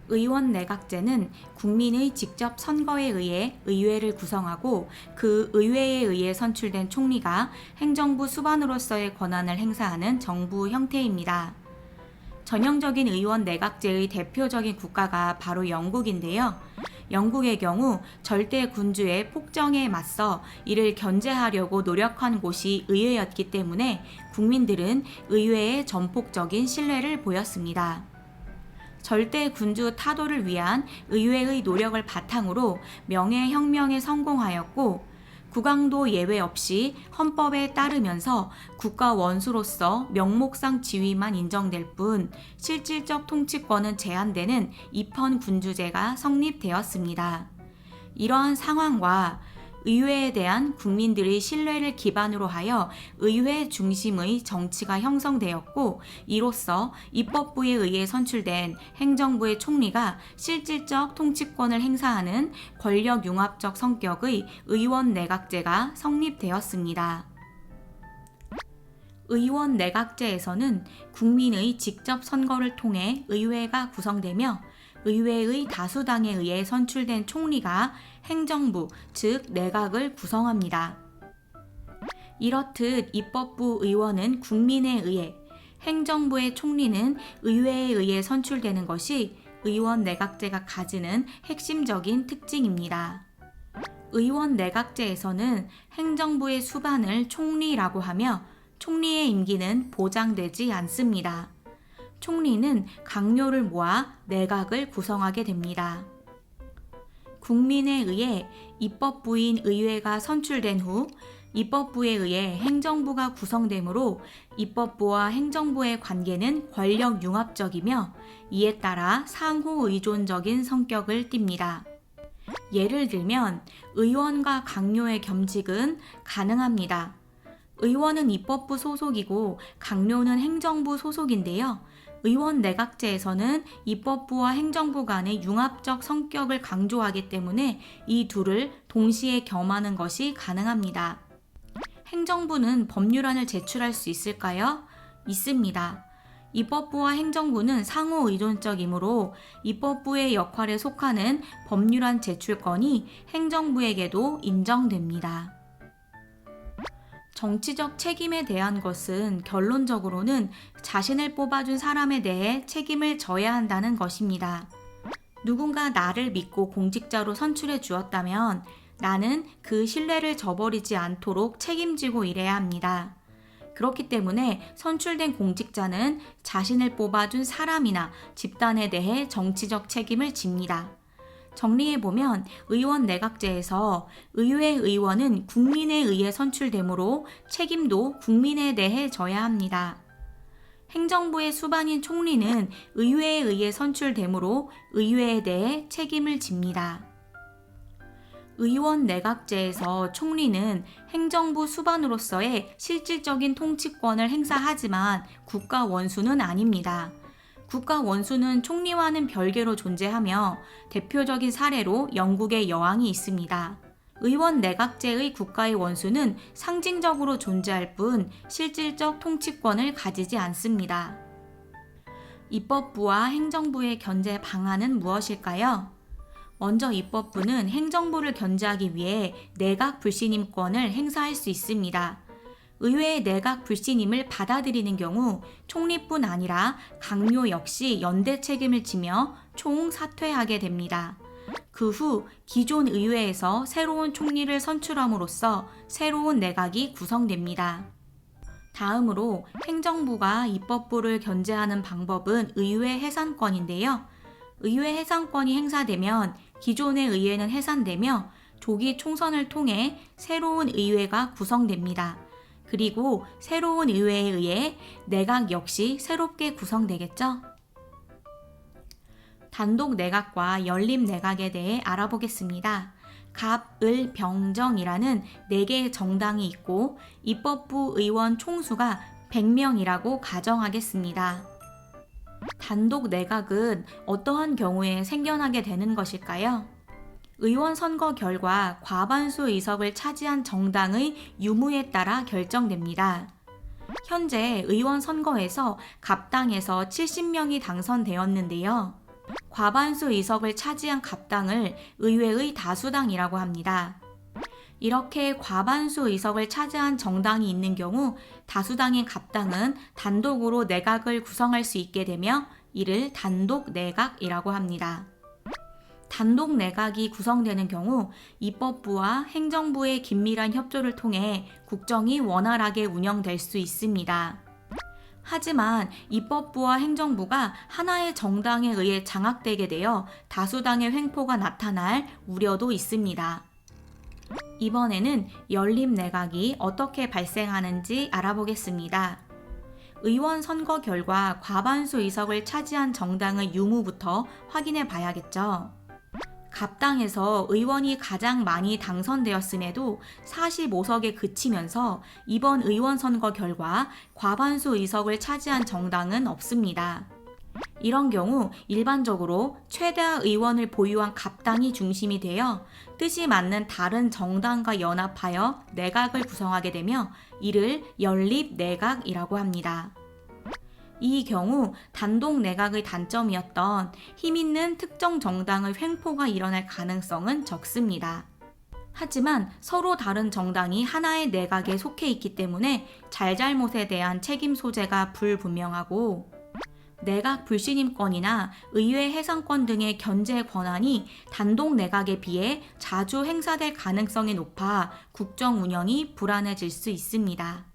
의원 내각제는 국민의 직접 선거에 의해 의회를 구성하고 그 의회에 의해 선출된 총리가 행정부 수반으로서의 권한을 행사하는 정부 형태입니다. 전형적인 의원 내각제의 대표적인 국가가 바로 영국인데요. 영국의 경우 절대 군주의 폭정에 맞서 이를 견제하려고 노력한 곳이 의회였기 때문에 국민들은 의회에 전폭적인 신뢰를 보였습니다. 절대 군주 타도를 위한 의회의 노력을 바탕으로 명예혁명에 성공하였고 국왕도 예외 없이 헌법에 따르면서 국가 원수로서 명목상 지위만 인정될 뿐 실질적 통치권은 제한되는 입헌 군주제가 성립되었습니다. 이러한 상황과 의회에 대한 국민들의 신뢰를 기반으로 하여 의회 중심의 정치가 형성되었고 이로써 입법부에 의해 선출된 행정부의 총리가 실질적 통치권을 행사하는 권력융합적 성격의 의원 내각제가 성립되었습니다. 의원 내각제에서는 국민의 직접 선거를 통해 의회가 구성되며 의회의 다수당에 의해 선출된 총리가 행정부, 즉 내각을 구성합니다. 이렇듯 입법부 의원은 국민에 의해, 행정부의 총리는 의회에 의해 선출되는 것이 의원 내각제가 가지는 핵심적인 특징입니다. 의원 내각제에서는 행정부의 수반을 총리라고 하며 총리의 임기는 보장되지 않습니다. 총리는 강요를 모아 내각을 구성하게 됩니다. 국민에 의해 입법부인 의회가 선출된 후 입법부에 의해 행정부가 구성되므로 입법부와 행정부의 관계는 권력융합적이며 이에 따라 상호의존적인 성격을 띱니다. 예를 들면 의원과 강요의 겸직은 가능합니다. 의원은 입법부 소속이고 강요는 행정부 소속인데요. 의원 내각제에서는 입법부와 행정부 간의 융합적 성격을 강조하기 때문에 이 둘을 동시에 겸하는 것이 가능합니다. 행정부는 법률안을 제출할 수 있을까요? 있습니다. 입법부와 행정부는 상호 의존적이므로 입법부의 역할에 속하는 법률안 제출권이 행정부에게도 인정됩니다. 정치적 책임에 대한 것은 결론적으로는 자신을 뽑아준 사람에 대해 책임을 져야 한다는 것입니다. 누군가 나를 믿고 공직자로 선출해 주었다면 나는 그 신뢰를 저버리지 않도록 책임지고 일해야 합니다. 그렇기 때문에 선출된 공직자는 자신을 뽑아준 사람이나 집단에 대해 정치적 책임을 집니다. 정리해보면 의원 내각제에서 의회 의원은 국민에 의해 선출되므로 책임도 국민에 대해 져야 합니다. 행정부의 수반인 총리는 의회에 의해 선출되므로 의회에 대해 책임을 집니다. 의원 내각제에서 총리는 행정부 수반으로서의 실질적인 통치권을 행사하지만 국가 원수는 아닙니다. 국가 원수는 총리와는 별개로 존재하며 대표적인 사례로 영국의 여왕이 있습니다. 의원 내각제의 국가의 원수는 상징적으로 존재할 뿐 실질적 통치권을 가지지 않습니다. 입법부와 행정부의 견제 방안은 무엇일까요? 먼저 입법부는 행정부를 견제하기 위해 내각 불신임권을 행사할 수 있습니다. 의회의 내각 불신임을 받아들이는 경우 총리뿐 아니라 강요 역시 연대 책임을 지며 총사퇴하게 됩니다. 그 후 기존 의회에서 새로운 총리를 선출함으로써 새로운 내각이 구성됩니다. 다음으로 행정부가 입법부를 견제하는 방법은 의회 해산권인데요. 의회 해산권이 행사되면 기존의 의회는 해산되며 조기 총선을 통해 새로운 의회가 구성됩니다. 그리고 새로운 의회에 의해 내각 역시 새롭게 구성되겠죠? 단독 내각과 연립 내각에 대해 알아보겠습니다. 갑, 을, 병, 정이라는 4개의 정당이 있고 입법부 의원 총수가 100명이라고 가정하겠습니다. 단독 내각은 어떠한 경우에 생겨나게 되는 것일까요? 의원 선거 결과 과반수 의석을 차지한 정당의 유무에 따라 결정됩니다. 현재 의원 선거에서 갑당에서 70명이 당선되었는데요. 과반수 의석을 차지한 갑당을 의회의 다수당이라고 합니다. 이렇게 과반수 의석을 차지한 정당이 있는 경우 다수당인 갑당은 단독으로 내각을 구성할 수 있게 되며 이를 단독 내각이라고 합니다. 단독 내각이 구성되는 경우 입법부와 행정부의 긴밀한 협조를 통해 국정이 원활하게 운영될 수 있습니다. 하지만 입법부와 행정부가 하나의 정당에 의해 장악되게 되어 다수당의 횡포가 나타날 우려도 있습니다. 이번에는 연립 내각이 어떻게 발생하는지 알아보겠습니다. 의원 선거 결과 과반수 의석을 차지한 정당의 유무부터 확인해 봐야겠죠. 갑당에서 의원이 가장 많이 당선되었음에도 45석에 그치면서 이번 의원 선거 결과 과반수 의석을 차지한 정당은 없습니다. 이런 경우 일반적으로 최다 의원을 보유한 갑당이 중심이 되어 뜻이 맞는 다른 정당과 연합하여 내각을 구성하게 되며 이를 연립 내각이라고 합니다. 이 경우 단독 내각의 단점이었던 힘있는 특정 정당의 횡포가 일어날 가능성은 적습니다. 하지만 서로 다른 정당이 하나의 내각에 속해 있기 때문에 잘잘못에 대한 책임 소재가 불분명하고 내각 불신임권이나 의회 해산권 등의 견제 권한이 단독 내각에 비해 자주 행사될 가능성이 높아 국정 운영이 불안해질 수 있습니다.